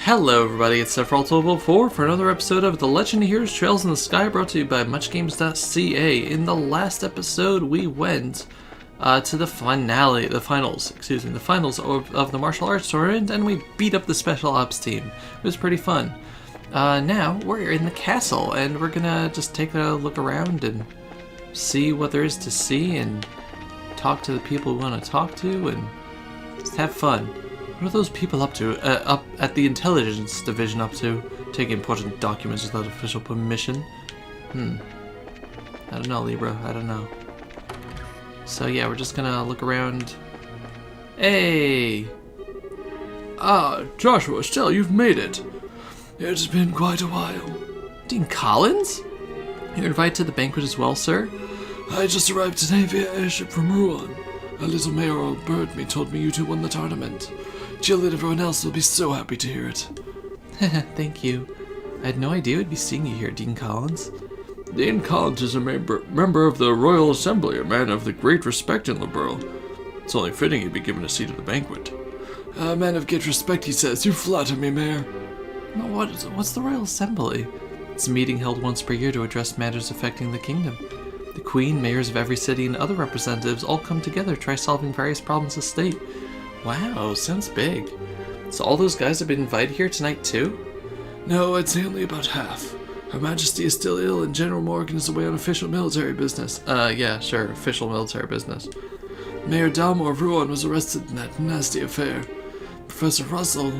Hello everybody, it's Sephiroth1204 for another episode of The Legend of Heroes Trails in the Sky, brought to you by MuchGames.ca. In the last episode, we went to the finals of the martial arts tournament, and we beat up the special ops team. It was pretty fun. Now, we're in the castle, and we're gonna just take a look around and see what there is to see, and talk to the people we want to talk to, and just have fun. What are those people up to? Up at the intelligence division up to? Taking important documents without official permission? I don't know, Libra. I don't know. So yeah, we're just gonna look around. Hey! Ah, Joshua, still, you've made it. It's been quite a while. Dean Collins? You're invited to the banquet as well, sir? I just arrived today via airship from Rouen. A little mayoral bird me told me you two won the tournament. Jill and everyone else will be so happy to hear it. Thank you. I had no idea we'd be seeing you here, Dean Collins. Dean Collins is a member of the Royal Assembly, a man of the great respect in Liberal. It's only fitting he'd be given a seat at the banquet. A man of great respect, he says. You flatter me, Mayor. No, what's the Royal Assembly? It's a meeting held once per year to address matters affecting the kingdom. The Queen, mayors of every city, and other representatives all come together to try solving various problems of state. Wow, sounds big. So all those guys have been invited here tonight too? No, I'd say only about half. Her Majesty is still ill and General Morgan is away on official military business. Yeah, sure, official military business. Mayor Dalmore of Rouen was arrested in that nasty affair. Professor Russell...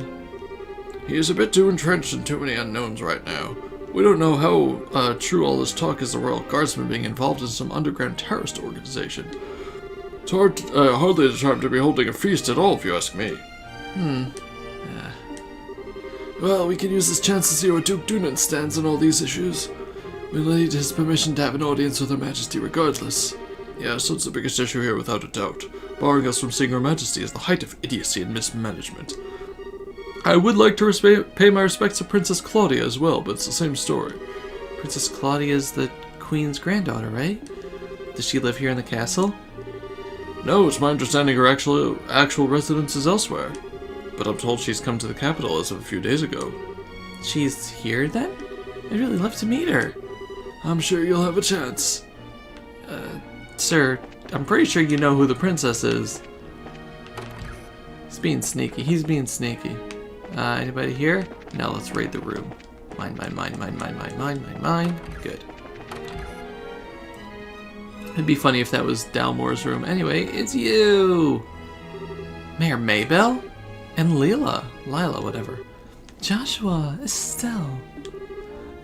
He is a bit too entrenched in too many unknowns right now. We don't know how true all this talk is the Royal Guardsmen being involved in some underground terrorist organization. It's hardly the time to be holding a feast at all, if you ask me. Well, we can use this chance to see where Duke Dunan stands on all these issues. We'll need his permission to have an audience with Her Majesty regardless. Yes, that's the biggest issue here without a doubt. Barring us from seeing Her Majesty is the height of idiocy and mismanagement. I would like to pay my respects to Princess Claudia as well, but it's the same story. Princess Claudia is the Queen's granddaughter, right? Does she live here in the castle? No, it's my understanding her actual residence is elsewhere. But I'm told she's come to the capital as of a few days ago. She's here then? I'd really love to meet her. I'm sure you'll have a chance. Sir, I'm pretty sure you know who the princess is. He's being sneaky. Anybody here? Now let's raid the room. Mine. Good. It'd be funny if that was Dalmore's room. Anyway, it's you! Mayor Maybell? And Lila, whatever. Joshua, Estelle.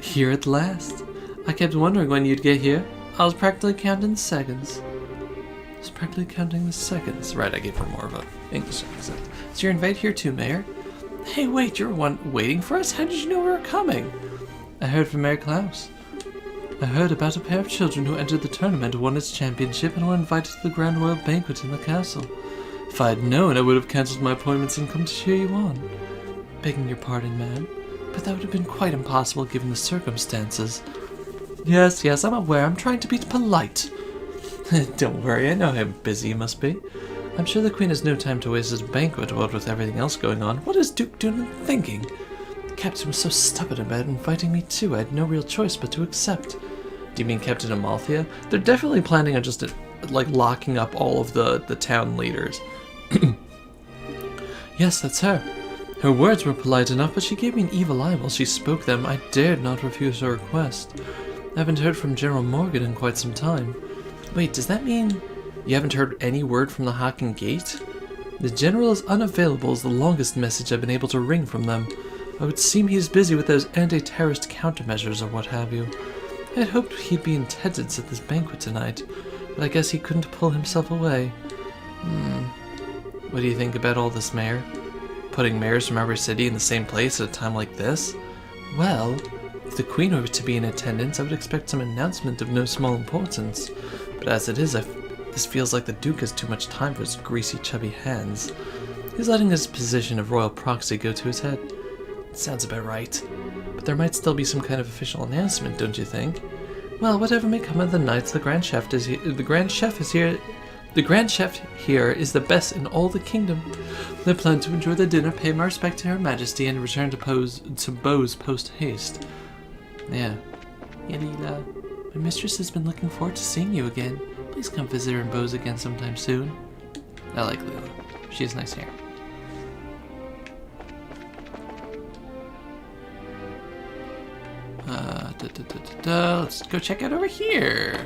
Here at last. I kept wondering when you'd get here. I was practically counting the seconds. Right, I gave her more of a English accent. So you're invited here too, Mayor? Hey, wait, you're one waiting for us? How did you know we were coming? I heard from Mayor Klaus. I heard about a pair of children who entered the tournament, won its championship, and were invited to the Grand Royal Banquet in the castle. If I had known, I would have cancelled my appointments and come to cheer you on. Begging your pardon, ma'am, but that would have been quite impossible given the circumstances. Yes, I'm aware. I'm trying to be polite. Don't worry, I know how busy you must be. I'm sure the Queen has no time to waste at a banquet, what with everything else going on. What is Duke Dunan thinking? The Captain was so stubborn about inviting me too. I had no real choice but to accept. Do you mean Captain Amalthea? They're definitely planning on just locking up all of the town leaders. Yes, that's her. Her words were polite enough, but she gave me an evil eye while she spoke them. I dared not refuse her request. I haven't heard from General Morgan in quite some time. Wait, does that mean you haven't heard any word from the Haken Gate? The General is unavailable is the longest message I've been able to wring from them. It would seem he's busy with those anti-terrorist countermeasures or what have you. I had hoped he'd be in attendance at this banquet tonight, but I guess he couldn't pull himself away. What do you think about all this, Mayor? Putting mayors from every city in the same place at a time like this? Well, if the Queen were to be in attendance, I would expect some announcement of no small importance. But as it is, this feels like the Duke has too much time for his greasy, chubby hands. He's letting his position of royal proxy go to his head. Sounds about right. But there might still be some kind of official announcement, don't you think? Well, whatever may come of the night, the Grand Chef is here The Grand Chef here is the best in all the kingdom. I plan to enjoy the dinner, pay my respect to Her Majesty, and return to Bose post-haste. Yeah. Lila, my mistress has been looking forward to seeing you again. Please come visit her in Bose again sometime soon. I like Lila. She has nice hair. Let's go check out over here.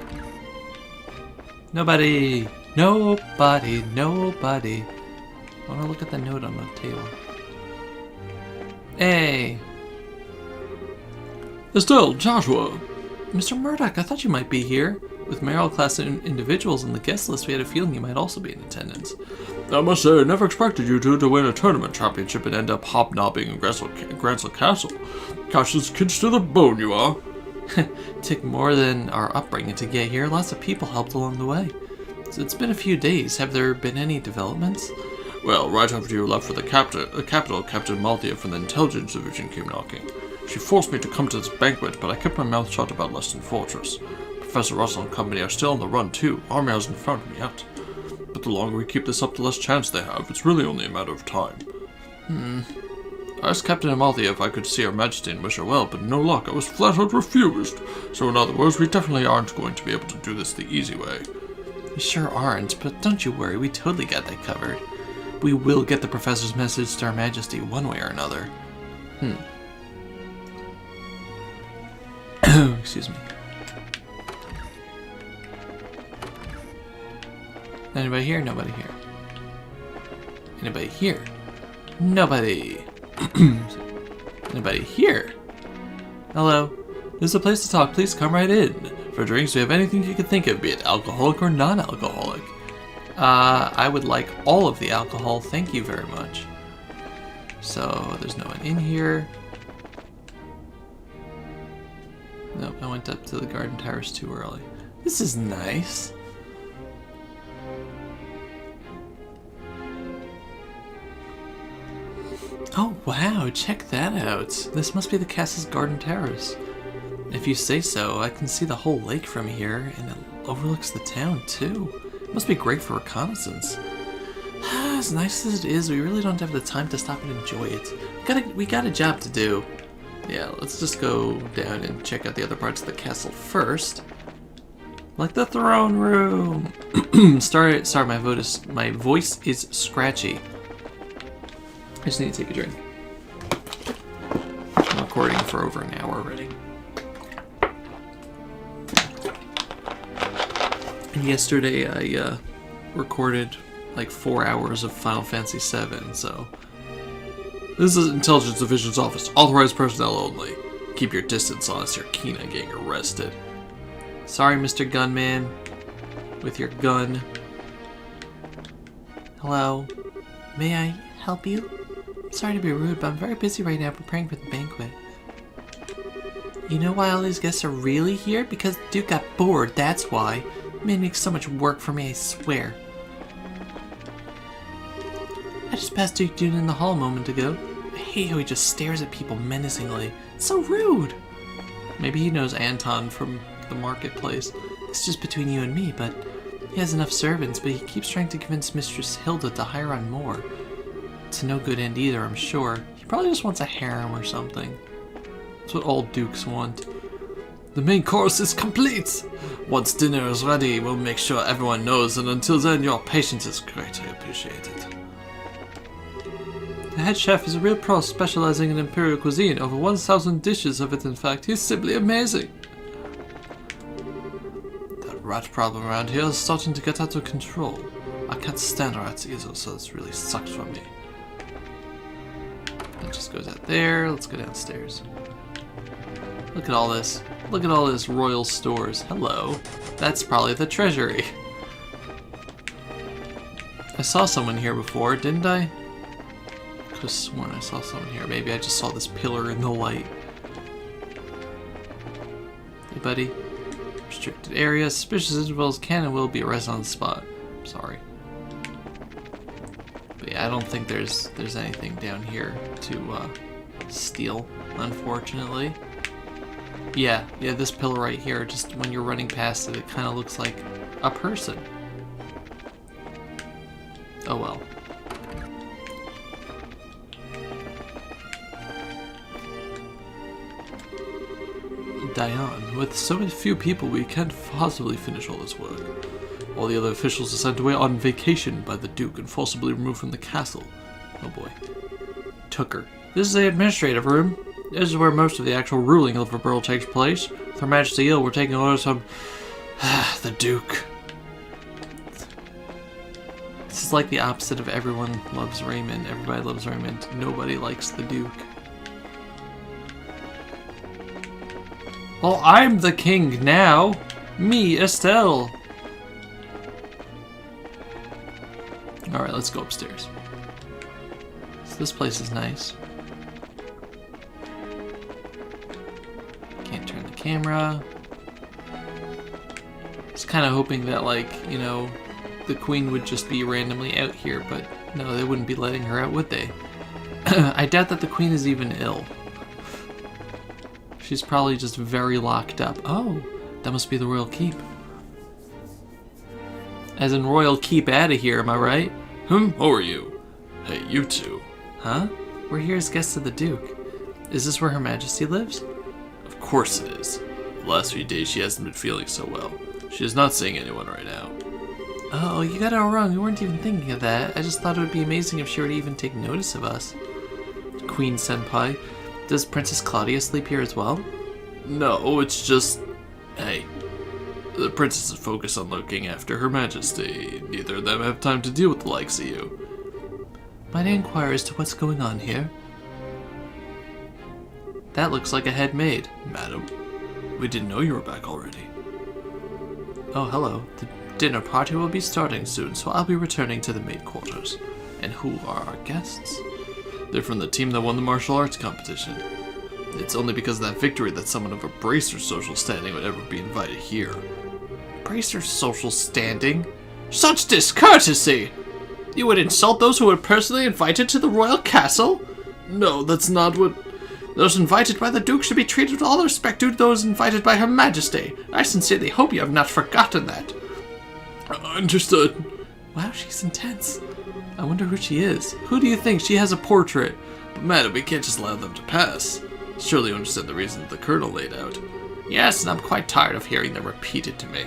Nobody. Nobody. Nobody. I want to look at the note on the table. Hey. Estelle, Joshua. Mr. Murdoch, I thought you might be here. With mayoral class individuals on the guest list, we had a feeling you might also be in attendance. I must say, I never expected you two to win a tournament championship and end up hobnobbing in Gransel Castle. Cassius kids to the bone, you are. Took more than our upbringing to get here. Lots of people helped along the way. So it's been a few days. Have there been any developments? Well, right after you left for the capital, Captain Malthea from the Intelligence Division came knocking. She forced me to come to this banquet, but I kept my mouth shut about Leston Fortress. Professor Russell and company are still on the run too. Army hasn't found me yet. But the longer we keep this up, the less chance they have. It's really only a matter of time. I asked Captain Amalthea if I could see Her Majesty and wish her well, but no luck. I was flat out refused. So in other words, we definitely aren't going to be able to do this the easy way. We sure aren't, but don't you worry, we totally got that covered. We will get the Professor's message to Her Majesty one way or another. Excuse me. Anybody here? Nobody here. Anybody here? Nobody. Anybody here? Hello. This is a place to talk. Please come right in. For drinks, we have anything you can think of, be it alcoholic or non-alcoholic. I would like all of the alcohol. Thank you very much. So, there's no one in here. Nope, I went up to the garden towers too early. This is nice. Oh wow, check that out. This must be the castle's garden terrace. If you say so, I can see the whole lake from here, and it overlooks the town too. It must be great for reconnaissance. As nice as it is, we really don't have the time to stop and enjoy it. We got a job to do. Yeah, let's just go down and check out the other parts of the castle first. Like the throne room. Sorry, my voice is scratchy. I just need to take a drink. I'm recording for over an hour already. And yesterday I recorded like 4 hours of Final Fantasy VII, so... This is Intelligence Division's office. Authorized personnel only. Keep your distance unless you're keen on getting arrested. Sorry, Mr. Gunman. With your gun. Hello. May I help you? Sorry to be rude, but I'm very busy right now preparing for the banquet. You know why all these guests are really here? Because Duke got bored, that's why. It made so much work for me, I swear. I just passed Duke Dune in the hall a moment ago. I hate how he just stares at people menacingly. It's so rude! Maybe he knows Anton from the marketplace. It's just between you and me, but he has enough servants, but he keeps trying to convince Mistress Hilda to hire on more. To no good end either, I'm sure. He probably just wants a harem or something. That's what all dukes want. The main course is complete! Once dinner is ready, we'll make sure everyone knows, and until then, your patience is greatly appreciated. The head chef is a real pro specializing in imperial cuisine, over 1,000 dishes of it in fact. He's simply amazing! That rat problem around here is starting to get out of control. I can't stand rats either, so this really sucks for me. That just goes out there. Let's go downstairs. Look at all this. Look at all this royal stores. Hello. That's probably the treasury. I saw someone here before, didn't I? I could have sworn I saw someone here. Maybe I just saw this pillar in the light. Hey, buddy. Restricted area. Suspicious individuals can and will be arrested on the spot. I'm sorry. But yeah, I don't think there's anything down here to steal, unfortunately. Yeah, this pillar right here, just when you're running past it, it kind of looks like a person. Oh well. Diane, with so few people, we can't possibly finish all this work. All the other officials are sent away on vacation by the Duke and forcibly removed from the castle. Oh boy. Tooker. This is the administrative room. This is where most of the actual ruling of the borough takes place. With Her Majesty ill, we're taking orders from the Duke. This is like the opposite of everyone loves Raymond. Everybody loves Raymond. Nobody likes the Duke. Well, I'm the king now. Me, Estelle. Alright, let's go upstairs. So this place is nice. Can't turn the camera. I was kind of hoping that, like, you know, the queen would just be randomly out here, but no, they wouldn't be letting her out, would they? I doubt that the queen is even ill. She's probably just very locked up. Oh, that must be the royal keep. As in royal keep out of here, am I right? Who are you? Hey, you two. Huh? We're here as guests of the Duke. Is this where Her Majesty lives? Of course it is. The last few days she hasn't been feeling so well. She is not seeing anyone right now. Oh, you got it all wrong. We weren't even thinking of that. I just thought it would be amazing if she were to even take notice of us. Queen Senpai, does Princess Claudia sleep here as well? No, it's just... Hey, the princess is focused on looking after Her Majesty. Neither of them have time to deal with the likes of you. Might I inquire as to what's going on here? That looks like a head maid. Madam, we didn't know you were back already. Oh, hello. The dinner party will be starting soon, so I'll be returning to the maid quarters. And who are our guests? They're from the team that won the martial arts competition. It's only because of that victory that someone of a Bracer's social standing would ever be invited here. Bracer's social standing? Such discourtesy! You would insult those who were personally invited to the royal castle? No, that's not what... Those invited by the Duke should be treated with all the respect due to those invited by Her Majesty. I sincerely hope you have not forgotten that. Understood. Wow, she's intense. I wonder who she is. Who do you think? She has a portrait. But madam, we can't just allow them to pass. Surely you understand the reason that the colonel laid out. Yes, and I'm quite tired of hearing them repeated to me.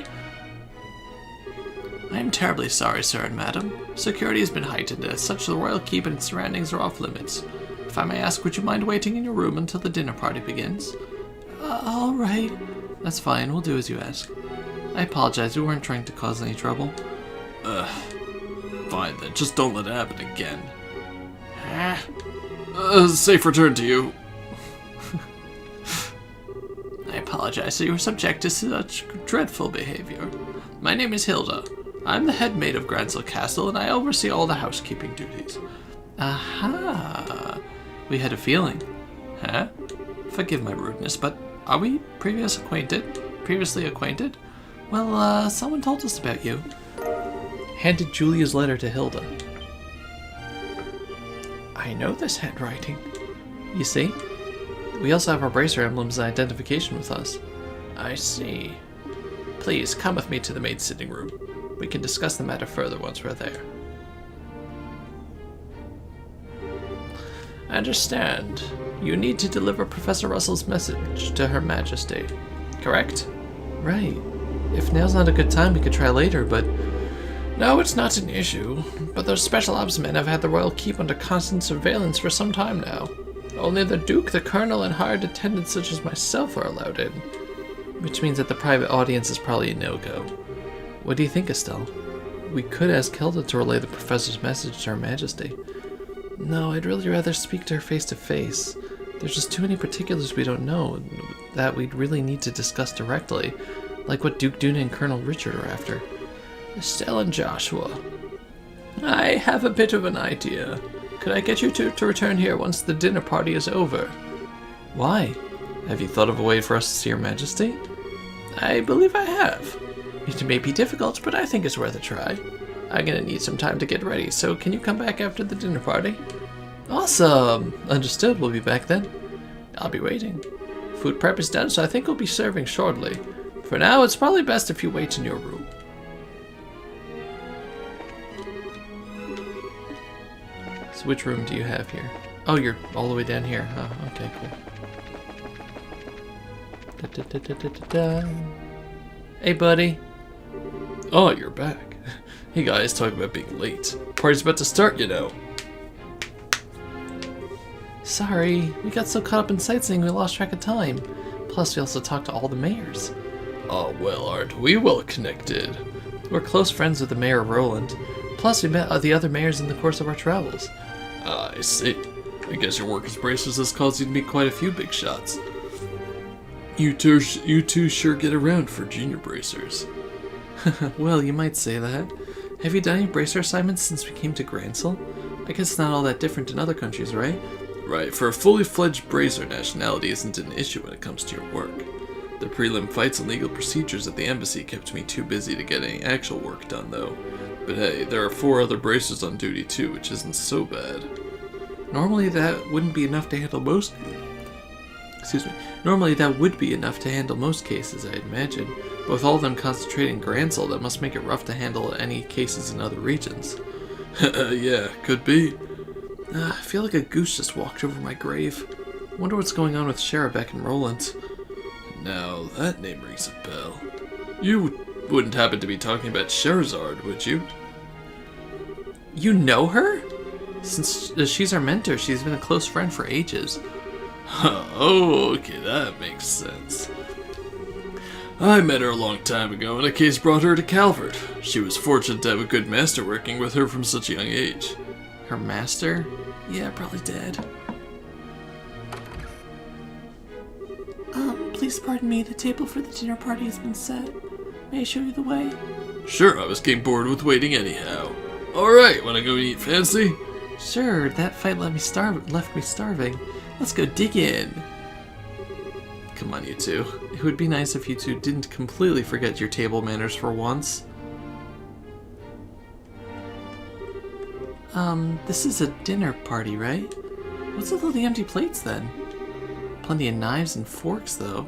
I am terribly sorry, sir and madam. Security has been heightened, as such the royal keep and its surroundings are off limits. If I may ask, would you mind waiting in your room until the dinner party begins? All right. That's fine, we'll do as you ask. I apologize, we weren't trying to cause any trouble. Fine then, just don't let it happen again. Safe return to you. I apologize that you were subject to such dreadful behavior. My name is Hilda. I'm the head maid of Gransel Castle, and I oversee all the housekeeping duties. Aha! We had a feeling. Huh? Forgive my rudeness, but are we previously acquainted? Well, someone told us about you. Handed Julia's letter to Hilda. I know this handwriting. You see? We also have our bracer emblems and identification with us. I see. Please, come with me to the maid's sitting room. We can discuss the matter further once we're there. I understand. You need to deliver Professor Russell's message to Her Majesty. Correct? Right. If now's not a good time, we could try later, but... No, it's not an issue. But those special ops men have had the royal keep under constant surveillance for some time now. Only the Duke, the Colonel, and hired attendants such as myself are allowed in. Which means that the private audience is probably a no-go. What do you think, Estelle? We could ask Hilda to relay the professor's message to Her Majesty. No, I'd really rather speak to her face-to-face. There's just too many particulars we don't know that we'd really need to discuss directly, like what Duke Duna and Colonel Richard are after. Estelle and Joshua. I have a bit of an idea. Could I get you to return here once the dinner party is over? Why? Have you thought of a way for us to see Her Majesty? I believe I have. It may be difficult, but I think it's worth a try. I'm gonna need some time to get ready, so can you come back after the dinner party? Awesome! Understood, we'll be back then. I'll be waiting. Food prep is done, so I think we'll be serving shortly. For now, it's probably best if you wait in your room. which room do you have here? Oh, you're all the way down here. Oh, okay, cool. Hey, buddy. Oh, you're back. Hey guys, talking about being late. Party's about to start, you know. Sorry, we got so caught up in sightseeing we lost track of time. Plus, we also talked to all the mayors. Oh, well, aren't we well connected? We're close friends with the mayor Roland. Plus, we met the other mayors in the course of our travels. I see. I guess your work as bracers has caused you to meet quite a few big shots. You two sure get around for junior bracers. Well, you might say that. Have you done any bracer assignments since we came to Gransel? I guess it's not all that different in other countries, right? Right, for a fully fledged bracer, nationality isn't an issue when it comes to your work. The prelim fights and legal procedures at the embassy kept me too busy to get any actual work done, though. But hey, there are 4 other bracers on duty too, which isn't so bad. Normally that wouldn't be enough to handle most... Normally that would be enough to handle most cases, I'd imagine. But with all of them concentrating in Gransel, that must make it rough to handle any cases in other regions. Yeah, could be. I feel like a goose just walked over my grave. Wonder what's going on with Sherabek and Roland. Now, that name rings a bell. You wouldn't happen to be talking about Sherazard, would you? You know her? Since she's our mentor, she's been a close friend for ages. Oh, okay, that makes sense. I met her a long time ago, and a case brought her to Calvert. She was fortunate to have a good master working with her from such a young age. Her master? Yeah, probably dead. Please pardon me, the table for the dinner party has been set. May I show you the way? Sure, I was getting bored with waiting anyhow. Alright, wanna go eat fancy? Sure, that fight left me starving. Let's go dig in. Come on, you two. It would be nice if you two didn't completely forget your table manners for once. This is a dinner party, right? What's with all the empty plates then? Plenty of knives and forks, though.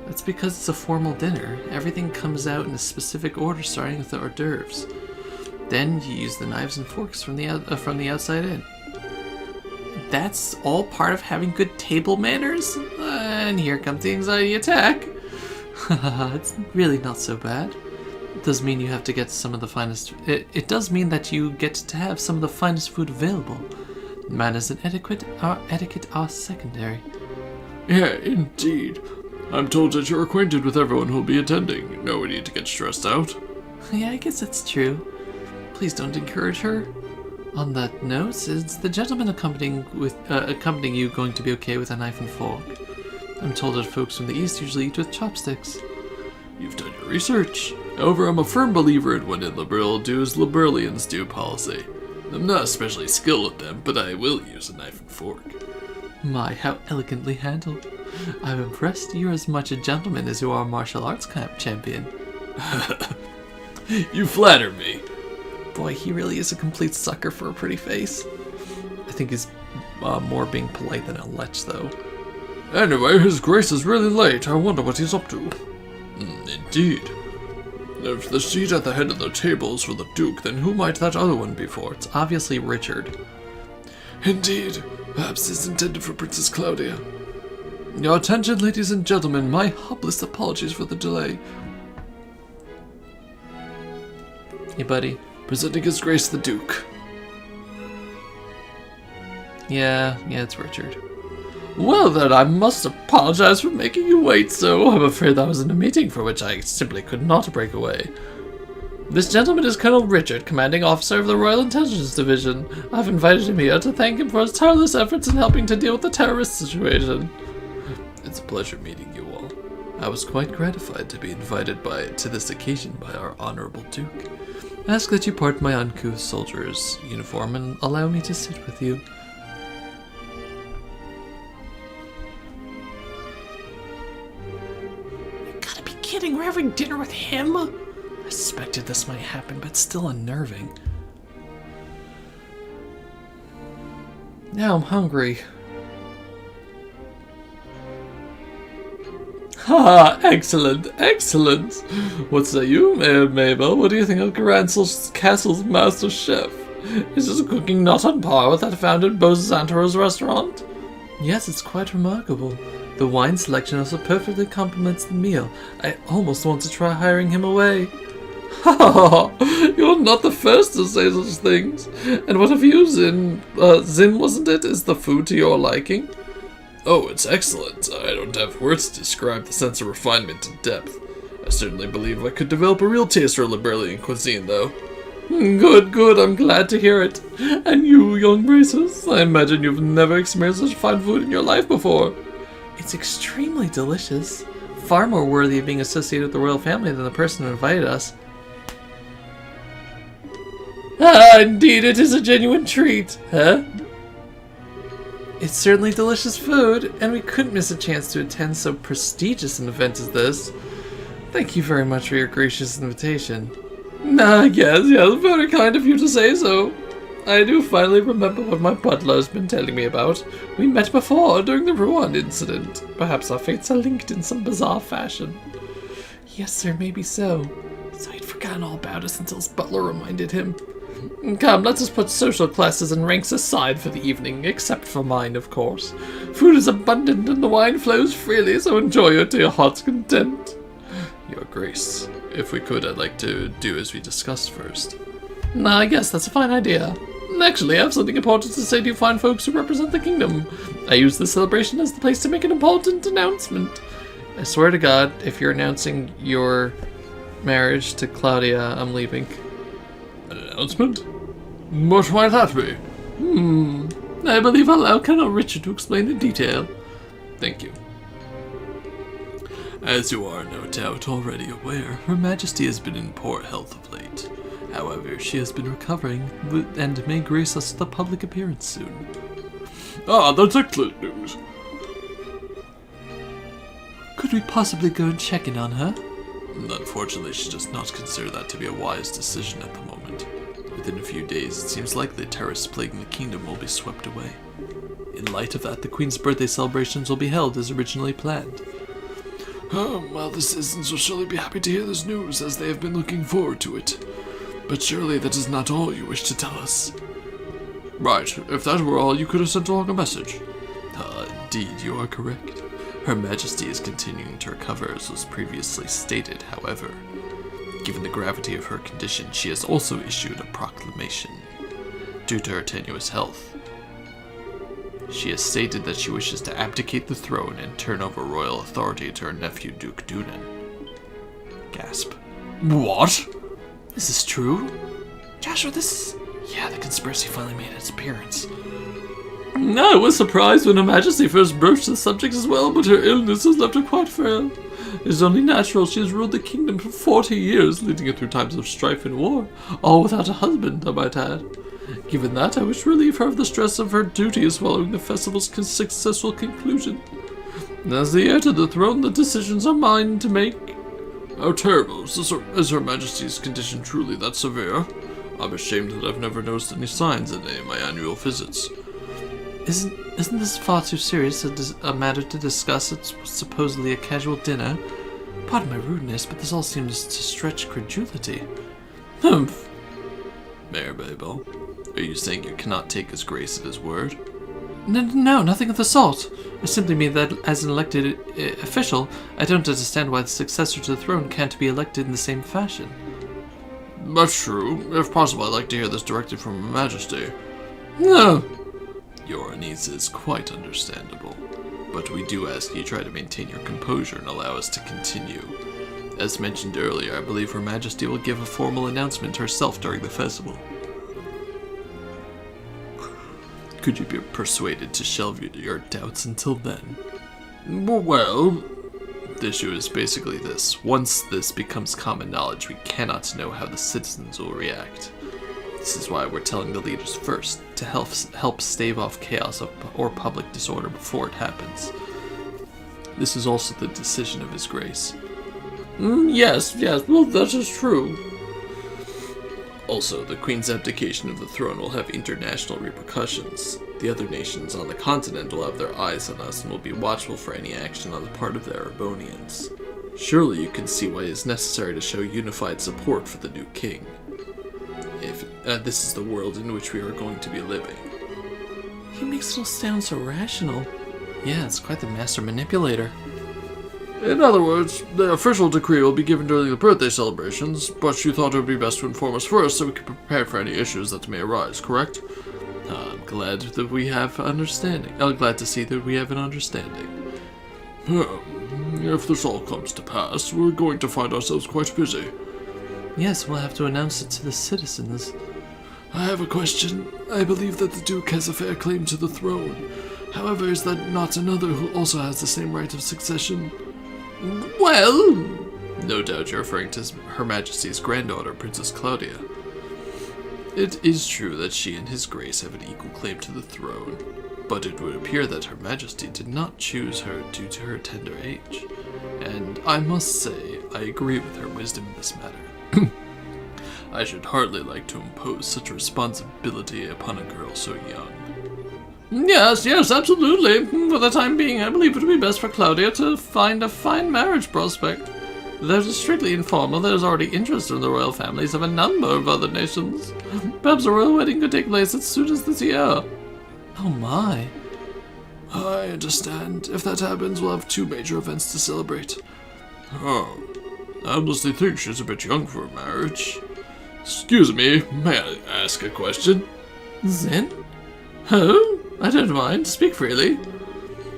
That's because it's a formal dinner. Everything comes out in a specific order, starting with the hors d'oeuvres. Then you use the knives and forks from the outside in. That's all part of having good table manners? And here comes the anxiety attack. It's really not so bad. It does mean you have to get some of the finest... It does mean that you get to have some of the finest food available. Manners and etiquette are secondary. Yeah, indeed. I'm told that you're acquainted with everyone who'll be attending. No need to get stressed out. Yeah, I guess that's true. Please don't encourage her. On that note, is the gentleman accompanying you going to be okay with a knife and fork? I'm told that folks from the East usually eat with chopsticks. You've done your research. However, I'm a firm believer in what illiberal do as liberalians do policy. I'm not especially skilled at them, but I will use a knife and fork. My, how elegantly handled. I'm impressed. You're as much a gentleman as you are a martial arts champion. You flatter me. Boy, he really is a complete sucker for a pretty face. I think he's more being polite than a lech, though. Anyway, his grace is really late. I wonder what he's up to. Indeed. If the seat at the head of the table is for the Duke, then who might that other one be for? It's obviously Richard. Indeed. Perhaps it's intended for Princess Claudia. Your attention, ladies and gentlemen. My humblest apologies for the delay. Hey, buddy. Presenting His Grace the Duke. Yeah, it's Richard. Well then, I must apologize for making you wait so. I'm afraid I was in a meeting for which I simply could not break away. This gentleman is Colonel Richard, commanding officer of the Royal Intelligence Division. I've invited him here to thank him for his tireless efforts in helping to deal with the terrorist situation. It's a pleasure meeting you all. I was quite gratified to be invited to this occasion by our honorable Duke. I ask that you pardon my uncouth soldier's uniform and allow me to sit with you. You gotta be kidding, we're having dinner with him? I suspected this might happen, but still unnerving. Now I'm hungry. Ha! Excellent, excellent! What say you, Mayor Mabel? What do you think of Gransel's Castle's master chef? Is this cooking not on par with that found at Bozantaro's restaurant? Yes, it's quite remarkable. The wine selection also perfectly complements the meal. I almost want to try hiring him away. Ha! You're not the first to say such things. And what of you, Zin? Zin, wasn't it? Is the food to your liking? Oh, it's excellent. I don't have words to describe the sense of refinement and depth. I certainly believe I could develop a real taste for Liberalian cuisine, though. Good, good. I'm glad to hear it. And you, young Braces, I imagine you've never experienced such fine food in your life before. It's extremely delicious. Far more worthy of being associated with the royal family than the person who invited us. Ah, indeed, it is a genuine treat, huh? It's certainly delicious food, and we couldn't miss a chance to attend so prestigious an event as this. Thank you very much for your gracious invitation. Yes, very kind of you to say so. I do finally remember what my butler's been telling me about. We met before, during the Ruan incident. Perhaps our fates are linked in some bizarre fashion. Yes, sir, maybe so. So he'd forgotten all about us until his butler reminded him. Come, let us put social classes and ranks aside for the evening, except for mine, of course. Food is abundant and the wine flows freely, so enjoy it to your heart's content. Your Grace, if we could, I'd like to do as we discussed first. I guess that's a fine idea. Actually, I have something important to say to you fine folks who represent the kingdom. I use this celebration as the place to make an important announcement. I swear to God, if you're announcing your marriage to Claudia, I'm leaving. An announcement? What might that be? I believe I'll allow Colonel Richard to explain in detail. Thank you. As you are no doubt already aware, Her Majesty has been in poor health of late. However, she has been recovering and may grace us with a public appearance soon. Ah, that's excellent news. Could we possibly go and check in on her? Unfortunately, she does not consider that to be a wise decision at the moment. Within a few days, it seems likely the terrorists plaguing the kingdom will be swept away. In light of that, the Queen's birthday celebrations will be held as originally planned. Well, the citizens will surely be happy to hear this news, as they have been looking forward to it. But surely that is not all you wish to tell us. Right, if that were all, you could have sent along a message. Indeed, you are correct. Her Majesty is continuing to recover as was previously stated, however. Given the gravity of her condition, she has also issued a proclamation. Due to her tenuous health, she has stated that she wishes to abdicate the throne and turn over royal authority to her nephew, Duke Dunan. Gasp. What? Is this true? Joshua, Yeah, the conspiracy finally made its appearance. I was surprised when Her Majesty first broached the subject as well, but her illness has left her quite frail. It is only natural. She has ruled the kingdom for 40 years, leading it through times of strife and war, all without a husband, I might add. Given that, I wish to relieve her of the stress of her duties following the festival's successful conclusion. As the heir to the throne, the decisions are mine to make. How terrible. Is Her Majesty's condition truly that severe? I'm ashamed that I've never noticed any signs in any of my annual visits. Isn't this far too serious a matter to discuss? It's supposedly a casual dinner. Pardon my rudeness, but this all seems to stretch credulity. Humph. Mayor Babel, are you saying you cannot take His Grace at his word? No, nothing of the sort. I simply mean that as an elected official, I don't understand why the successor to the throne can't be elected in the same fashion. That's true. If possible, I'd like to hear this directly from Her Majesty. No. Your unease is quite understandable, but we do ask you try to maintain your composure and allow us to continue. As mentioned earlier, I believe Her Majesty will give a formal announcement herself during the festival. Could you be persuaded to shelve your doubts until then? Well, the issue is basically this. Once this becomes common knowledge, we cannot know how the citizens will react. This is why we're telling the leaders first, to help stave off chaos or public disorder before it happens. This is also the decision of His Grace. Yes, well, that is true. Also, the Queen's abdication of the throne will have international repercussions. The other nations on the continent will have their eyes on us and will be watchful for any action on the part of the Erebonians. Surely you can see why it is necessary to show unified support for the new king. this is the world in which we are going to be living. He makes it all sound so rational. Yeah, it's quite the master manipulator. In other words, the official decree will be given during the birthday celebrations, but you thought it would be best to inform us first so we could prepare for any issues that may arise, correct? I'm glad that we have understanding. I'm glad to see that we have an understanding. If this all comes to pass, we're going to find ourselves quite busy. Yes, we'll have to announce it to the citizens. I have a question. I believe that the Duke has a fair claim to the throne. However, is there not another who also has the same right of succession? Well, no doubt you're referring to Her Majesty's granddaughter, Princess Claudia. It is true that she and His Grace have an equal claim to the throne, but it would appear that Her Majesty did not choose her due to her tender age, and I must say I agree with her wisdom in this matter. I should hardly like to impose such a responsibility upon a girl so young. Yes, absolutely. For the time being, I believe it would be best for Claudia to find a fine marriage prospect. Though it is strictly informal, there is already interest in the royal families of a number of other nations. Perhaps a royal wedding could take place as soon as this year. Oh my. I understand. If that happens, we'll have 2 major events to celebrate. Oh, I honestly think she's a bit young for marriage. Excuse me, may I ask a question? Zen? Oh, I don't mind. Speak freely.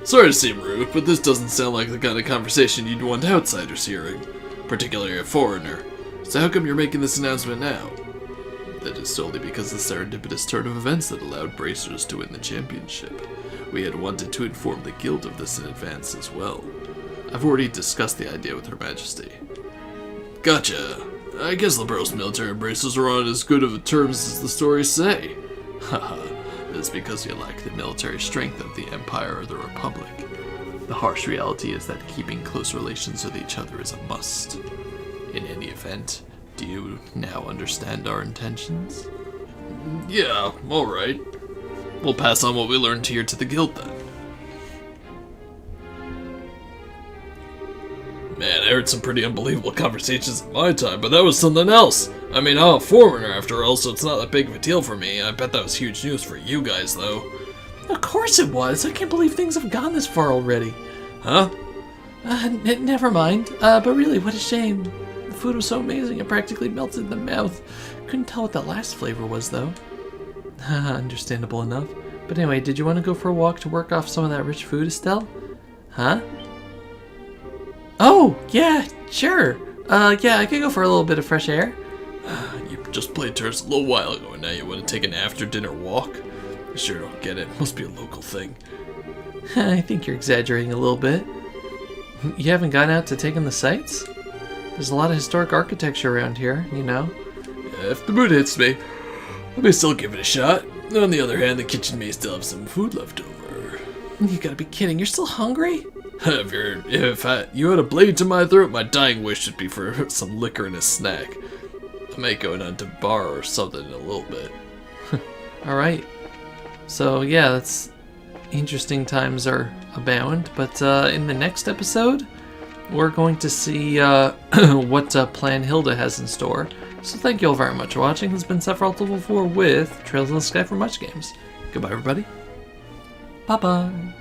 Sorry to seem rude, but this doesn't sound like the kind of conversation you'd want outsiders hearing, particularly a foreigner. So how come you're making this announcement now? That is solely because of the serendipitous turn of events that allowed Bracers to win the championship. We had wanted to inform the guild of this in advance as well. I've already discussed the idea with Her Majesty. Gotcha. I guess Liberos military Bracers are on as good of terms as the stories say. Haha. Is because we lack the military strength of the Empire or the Republic. The harsh reality is that keeping close relations with each other is a must. In any event, do you now understand our intentions? Yeah, alright. We'll pass on what we learned here to the guild then. Man, I heard some pretty unbelievable conversations in my time, but that was something else. I mean, I'm a foreigner after all, so it's not that big of a deal for me. I bet that was huge news for you guys, though. Of course it was. I can't believe things have gone this far already. Huh? Never mind. But really, what a shame. The food was so amazing, it practically melted in the mouth. Couldn't tell what the last flavor was, though. Understandable enough. But anyway, did you want to go for a walk to work off some of that rich food, Estelle? Huh? Oh, yeah, sure. Yeah, I could go for a little bit of fresh air. You just played turns a little while ago, and now you want to take an after-dinner walk? I sure don't get it. Must be a local thing. I think you're exaggerating a little bit. You haven't gone out to take in the sights? There's a lot of historic architecture around here, you know. Yeah, if the mood hits me, I may still give it a shot. On the other hand, the kitchen may still have some food left over. You gotta be kidding, you're still hungry? If you had a blade to my throat, my dying wish would be for some liquor and a snack. I may go down to a bar or something in a little bit. Alright. So yeah, that's interesting times are abound, but in the next episode, we're going to see what Plan Hilda has in store. So thank you all very much for watching. This has been Sephiroth1204 with Trails in the Sky for Much Games. Goodbye, everybody. Bye-bye.